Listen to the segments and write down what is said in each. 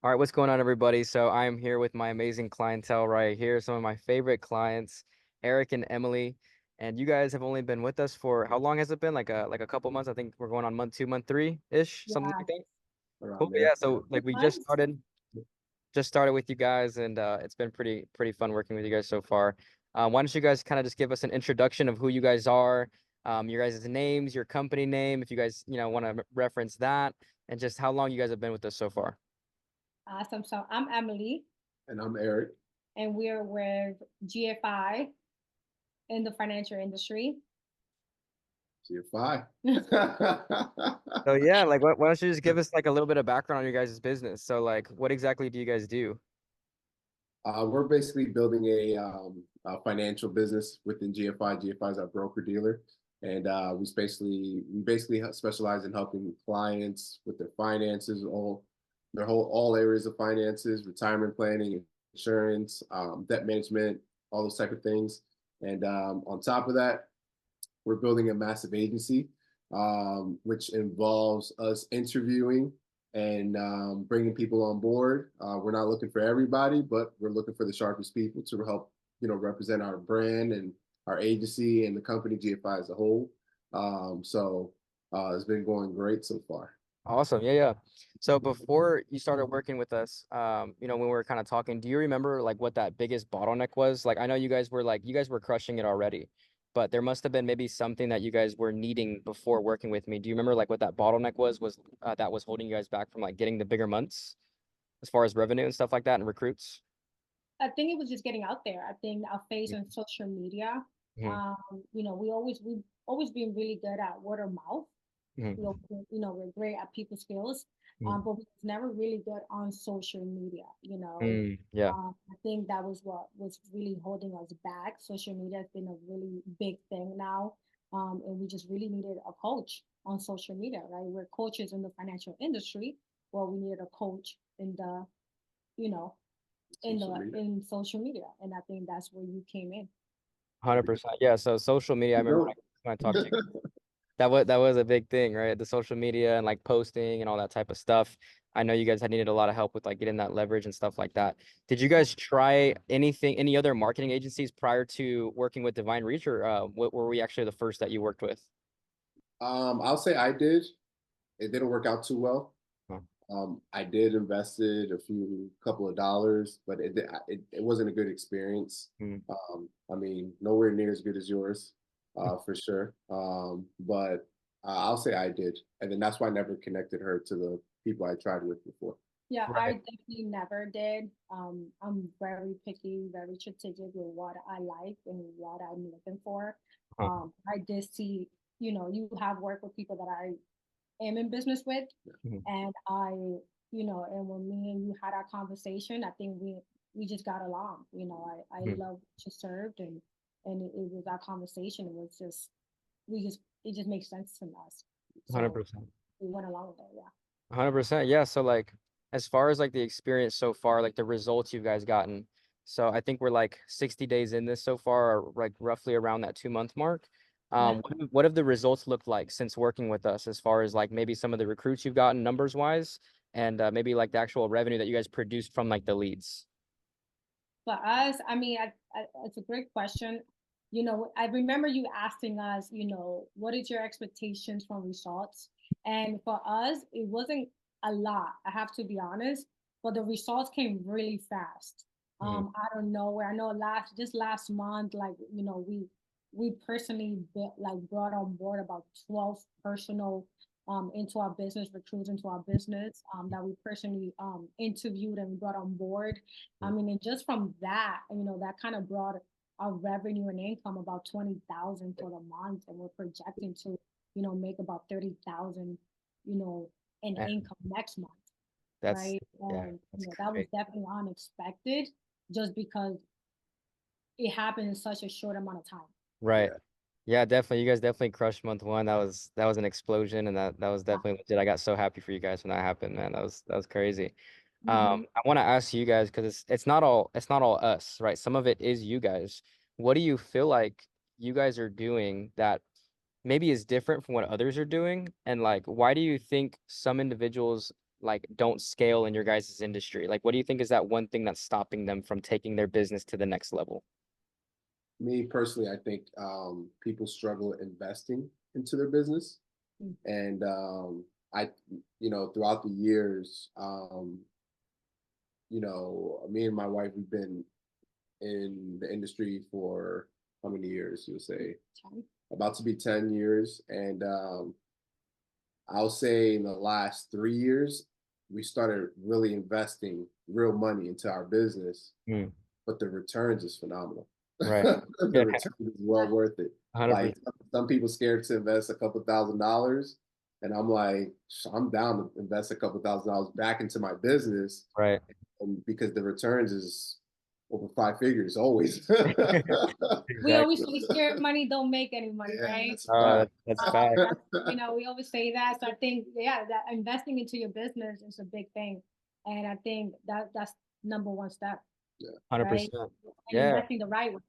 All right, what's going on, everybody? So I'm here with my amazing clientele right here. Some of my favorite clients, Eric and Emily. And you guys have only been with us for how long has it been? Like a couple months. I think we're going on month two, month three-ish, something Yeah, like that. Cool. around Yeah. there. So like we just months. started with you guys, and it's been pretty fun working with you guys so far. Why don't you guys kind of just give us an introduction of who you guys are, your guys' names, your company name, if you guys want to reference that, and just how long you guys have been with us so far. Awesome. So I'm Emily, And I'm Eric. and we're with GFI in the financial industry. CFI. So yeah, like why don't you just give us like a little bit of background on your guys' business? So like what exactly do you guys do? We're basically building a financial business within GFI. GFI is our broker dealer, and we basically specialize in helping clients with their finances, all areas of finances, retirement planning, insurance, debt management, all those type of things. And on top of that, we're building a massive agency, which involves us interviewing and bringing people on board. We're not looking for everybody, but we're looking for the sharpest people to help, represent our brand and our agency and the company GFI as a whole. It's been going great so far. Awesome. Yeah, yeah. So before you started working with us, when we were kind of talking, do you remember like what that biggest bottleneck was? Like I know you guys were crushing it already, but there must have been maybe something that you guys were needing before working with me. Do you remember like what that bottleneck was that was holding you guys back from like getting the bigger months as far as revenue and stuff like that and recruits? I think it was just getting out there. I think our face on social media. Hmm. We've always been really good at word of mouth. Hmm. We're great at people skills, but we was never really good on social media. Yeah, I think that was what was really holding us back. Social media has been a really big thing now, and we just really needed a coach on social media, right? We're coaches in the financial industry. Well, we needed a coach in the, you know, Social media. in social media, and I think that's where you came in. 100%. Yeah. So social media, I You remember know, when I talked to you. That was a big thing, right? The social media and like posting and all that type of stuff. I know you guys had needed a lot of help with like getting that leverage and stuff like that. Did you guys try any other marketing agencies prior to working with Divine Reach, or were we actually the first that you worked with? I'll say I did. It didn't work out too well. Huh. I did invested a few couple of dollars, but it wasn't a good experience. Hmm. I mean, nowhere near as good as yours, for sure. But I'll say I did, and then that's why I never connected her to the people I tried with before. Yeah, I Right. definitely never did. I'm very picky, very strategic with what I like and what I'm looking for. Huh. I did see, you have worked with people that I am in business with, Mhm. and and when me and you had our conversation, I think we just got along. I Mhm. love what you served, and it was our conversation. It was just it just makes sense to us. So 100%. we went along with it. Yeah. 100%. Yeah. So like as far as like the experience so far, like the results you guys gotten. So I think we're like 60 days in this so far, or like roughly around that 2 month mark. Yeah. What have the results looked like since working with us as far as like maybe some of the recruits you've gotten numbers wise, and maybe like the actual revenue that you guys produced from like the leads? For us, I mean, it's a great question. I remember you asking us, what is your expectations from results? And for us, it wasn't a lot, I have to be honest, but the results came really fast. Mhm. Out of nowhere. I know just last month, like, we personally brought on board about 12 personal into our business, recruits into our business that we personally interviewed and brought on board. I mean, and just from that, that kind of brought our revenue and income about 20,000 for the month, and we're projecting to, make about 30,000, in Yeah, income next month, that's right? yeah, And that's that was great. definitely unexpected, just because it happened in such a short amount of time. Right. Yeah. Yeah, definitely. You guys definitely crushed month one. That was an explosion, and that was Yeah. definitely legit. I got so happy for you guys when that happened, man. That was crazy. Hmm. I want to ask you guys because it's not all us, right? Some of it is you guys. What do you feel like you guys are doing that maybe is different from what others are doing? And like, why do you think some individuals like don't scale in your guys' industry? Like, what do you think is that one thing that's stopping them from taking their business to the next level? Me personally, I think people struggle investing into their business. Mm. And I, throughout the years, me and my wife, we've been in the industry for how many years? You'll say 10. about to be 10 years. And I'll say in the last 3 years, we started really investing real money into our business, Mm, but the returns is phenomenal. right. The Yeah, return is well worth it. Like 100%. some people scared to invest a couple $1,000s, and I'm like, I'm down to invest a couple $1,000s back into my business, Right. and because the returns is over 5 figures always. We always Exactly. say scared money don't make any money, Yeah, right? that's a fact. That's fact. That's, we always say that. So I think, yeah, that investing into your business is a big thing. And I think that's number one step, Yeah. right? 100%. And Yeah. investing the right way,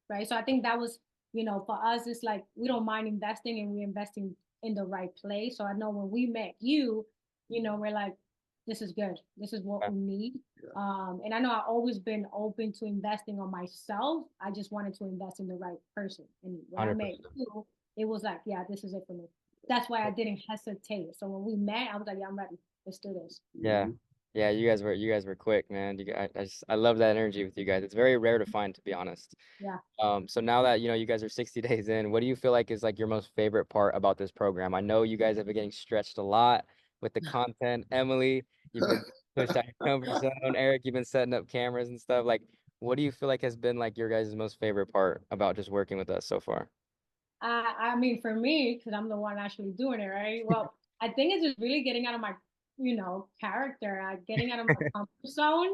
right? So I think that was, for us, it's like we don't mind investing and we're investing in the right place. So I know when we met you, we're like, this is good. This is what we need. Yeah. And I know I've always been open to investing on myself. I just wanted to invest in the right person. And when I met 100%. you, it was like, yeah, this is it for me. That's why I didn't hesitate. So when we met, I was like, yeah, I'm ready. Let's do this. Yeah. Mhm. Yeah, you guys were quick, man. I love that energy with you guys. It's very rare to find, to be honest. Yeah. So now that you guys are 60 days in, what do you feel like is like your most favorite part about this program? I know you guys have been getting stretched a lot with the content. Emily, you've been pushed out your comfort zone. Eric, you've been setting up cameras and stuff. Like, what do you feel like has been like your guys' most favorite part about just working with us so far? I mean, for me, because I'm the one actually doing it, right? Well, I think it's just really getting out of my, character, getting out of my comfort zone.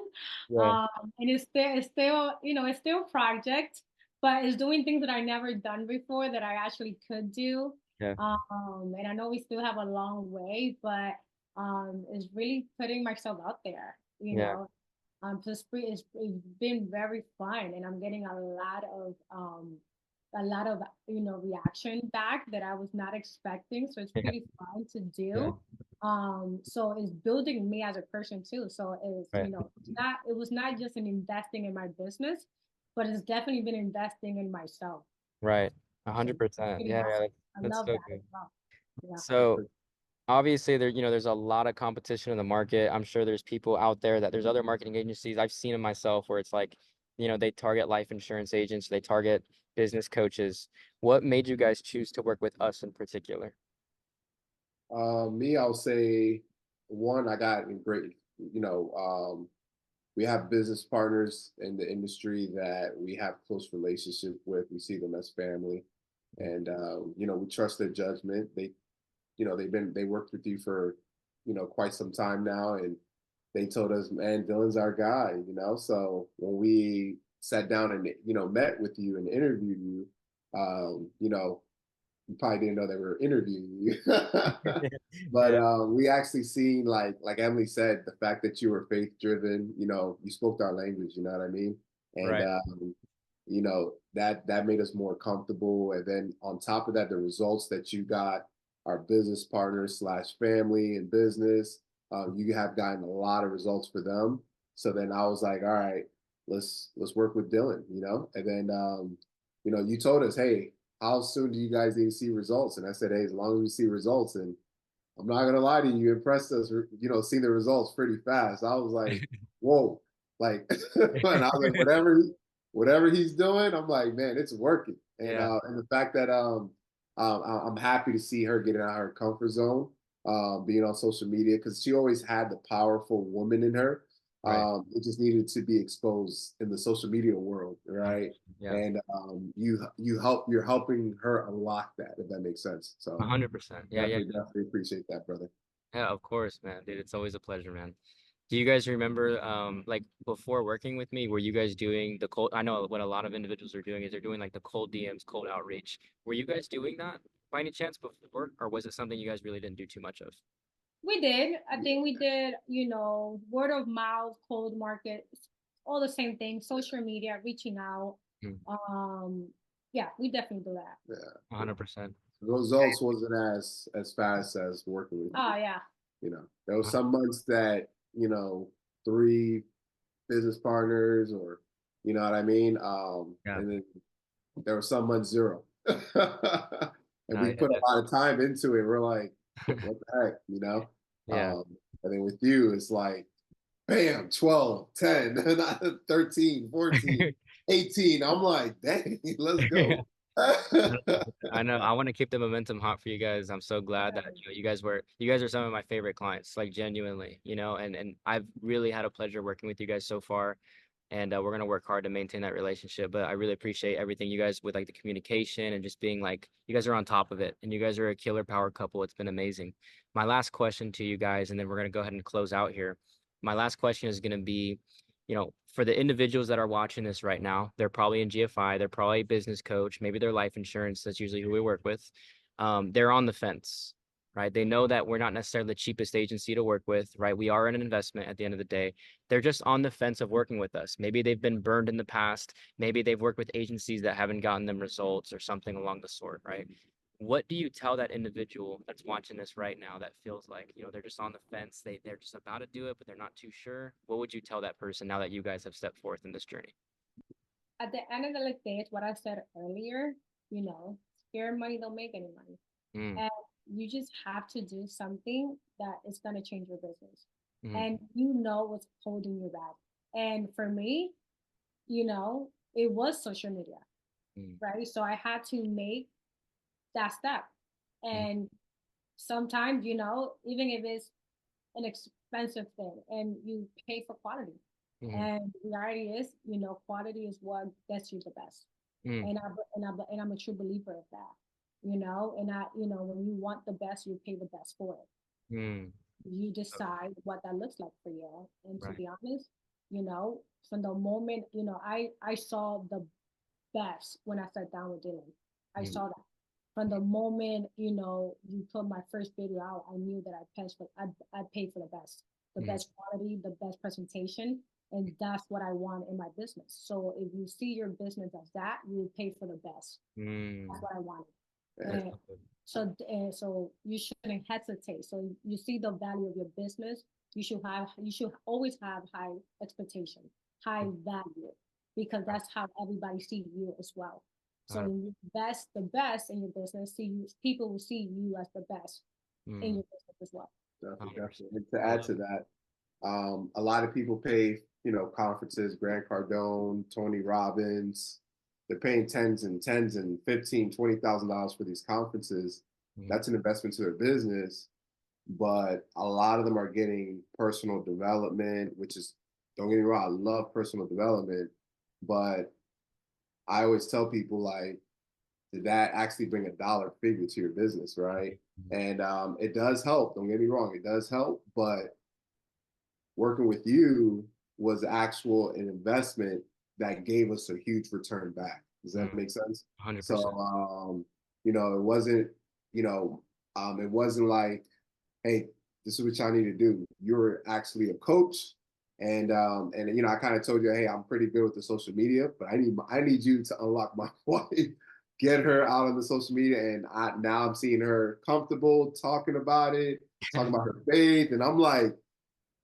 Yeah. And it's still a project, but it's doing things that I never done before that I actually could do. Yeah. And I know we still have a long way, but it's really putting myself out there, Yeah. just it's been very fun, and I'm getting a lot of reaction back that I was not expecting. So it's Yeah. pretty fun to Yeah. do. So it's building me as a person too. So it's Right. it was not just an investing in my business, but it's definitely been investing in myself. Right. So 100%. pretty Yeah, awesome. yeah, I that's love so that as good. well. Yeah. So obviously there's a lot of competition in the market. I'm sure there's people out there that there's other marketing agencies. I've seen it myself where it's like, they target life insurance agents, they target business coaches. What made you guys choose to work with us in particular? Me, I'll say one, I got a great, we have business partners in the industry that we have close relationship with. We see them as family, and we trust their judgment. They worked with you for, quite some time now, and they told us, man, Dylan's our guy. So when we sat down and met with you and interviewed you, you probably didn't know they were interviewing you. But Yeah. we actually seen like Emily said, the fact that you were faith driven, you spoke our language, you know what I mean? And Right. that made us more comfortable. And then on top of that, the results that you got, our business partners slash family and business, you have gotten a lot of results for them. So then I was like, all right, let's work with Dylan, and then you told us, hey, how soon do you guys need to see results? And I said, hey, as long as we see results. And I'm not gonna lie to you, you impressed us, seeing the results pretty fast. I was like, whoa, like, and I was like, whatever he's doing, I'm like, man, it's working. Yeah. And the fact that I'm happy to see her getting out of her comfort zone, being on social media, because she always had the powerful woman in her. Right. It just needed to be exposed in the social media world, right? Yeah. And you're helping her unlock that, if that makes sense. So 100%. Yeah. Yeah. definitely appreciate that, brother. Yeah. Of course, man. Dude, it's always a pleasure, man. Do you guys remember, like before working with me, were you guys doing the cold? I know what a lot of individuals are doing is they're doing like the cold DMs, cold outreach. Were you guys doing that by any chance before, or was it something you guys really didn't do too much of? We did. I think we did, word of mouth, cold market, all the same thing, social media, reaching out. Mm, Um, yeah, we definitely do that. Yeah. 100%. Results wasn't as fast as working with you. Oh yeah. There was some months that, 3 business partners, or you know what I mean? Yeah. And then there were some months 0. And we Yeah. put a lot of time into it. We're like, what the heck, Yeah. And then with you, it's like, bam, 12, 10, 13, 14, 18. I'm like, dang, let's go. I know. I want to keep the momentum hot for you guys. I'm so glad that you guys are some of my favorite clients, like genuinely, and I've really had a pleasure working with you guys so far. And we're gonna work hard to maintain that relationship. But I really appreciate everything you guys with like the communication and just being like you guys are on top of it, and you guys are a killer power couple. It's been amazing. My last question to you guys, and then we're gonna go ahead and close out here. My last question is gonna be, for the individuals that are watching this right now, they're probably in GFI, they're probably a business coach, maybe they're life insurance. That's usually who we work with. They're on the fence, right? They know that we're not necessarily the cheapest agency to work with, right? We are an investment at the end of the day. They're just on the fence of working with us. Maybe they've been burned in the past. Maybe they've worked with agencies that haven't gotten them results or something along the sort, right? What do you tell that individual that's watching this right now that feels like, they're just on the fence, they're just about to do it, but they're not too sure? What would you tell that person now that you guys have stepped forth in this journey? At the end of the day, it's what I said earlier, scared money don't make any money. Mm, And you just have to do something that is going to change your business. mm, And what's holding you back. And for me, it was social media, mm, right? So I had to make that step. mm, And sometimes, even if it's an expensive thing and you pay for quality. mm, And the reality is, quality is what gets you the best. mm, And I'm a true believer of that. When you want the best, you pay the best for it. mm. You decide what that looks like for you. And to Right. be honest, from the moment, I saw the best when I sat down with Dylan. I Mm, saw that. From the moment, you put my first video out, I knew that I paid for the mm, best quality, the best presentation, and that's what I want in my business. So if you see your business as that, you pay for the best. That's mm. what I wanted. That's And so good. so you shouldn't hesitate. So you see the value of your business, you should always have high expectation, high value, because that's how everybody sees you as well. So when you invest the best in your business, people will see you as the best in 100%. your business as well. Definitely, 100%. definitely. And to I add love to that, a lot of people pay, conferences, Grant Cardone, Tony Robbins. They're paying tens and 15, $20,000 for these conferences. it. That's an investment to their business, but a lot of them are getting personal development, which is, don't get me wrong, I love personal development, but I always tell people, like, did that actually bring a dollar figure to your business, right? Mhm. And it does help. Don't get me wrong, it does help, but working with you was actual an investment that gave us a huge return back. Does that Mm, make sense? So, 100%. it wasn't, it wasn't like, hey, this is what y'all need to do. You're actually a coach. And I kind of told you, hey, I'm pretty good with the social media, but I need you to unlock my wife, get her out on the social media. And now I'm seeing her comfortable talking about it, talking about her faith. And I'm like,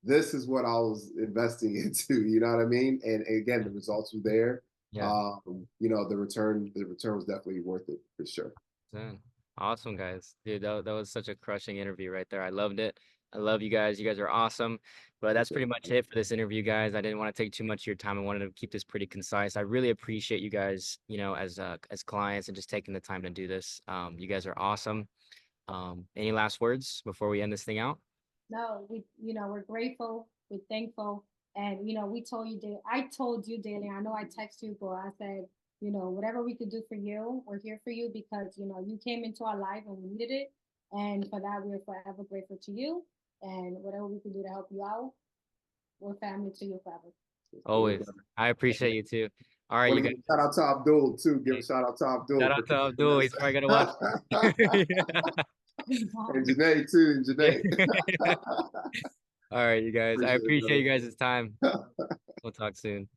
this is what I was investing into, you know what I mean? And again, the results were there. Yeah. The return was definitely worth it for sure. Yeah. Awesome, guys. Dude, that was such a crushing interview right there. I loved it. I love you guys. You guys are awesome. But that's pretty much it for this interview, guys. I didn't want to take too much of your time. I wanted to keep this pretty concise. I really appreciate you guys, as clients and just taking the time to do this. You guys are awesome. Any last words before we end this thing out? No, we're grateful, we're thankful, and I told you daily. I know I text you, but I said, whatever we could do for you, we're here for you because you came into our life and we needed it, and for that we're forever grateful to you. And whatever we can do to help you out, we're family to you forever. Always. I appreciate you too. All right, Want you to guys. give a shout out to Abdul too. Give a Hey, shout out to Abdul shout for out to connecting Abdul. us. He's probably gonna watch. And Janae too, and Janae. All right, you guys. I Appreciate it, appreciate brother. you guys' time. We'll talk soon.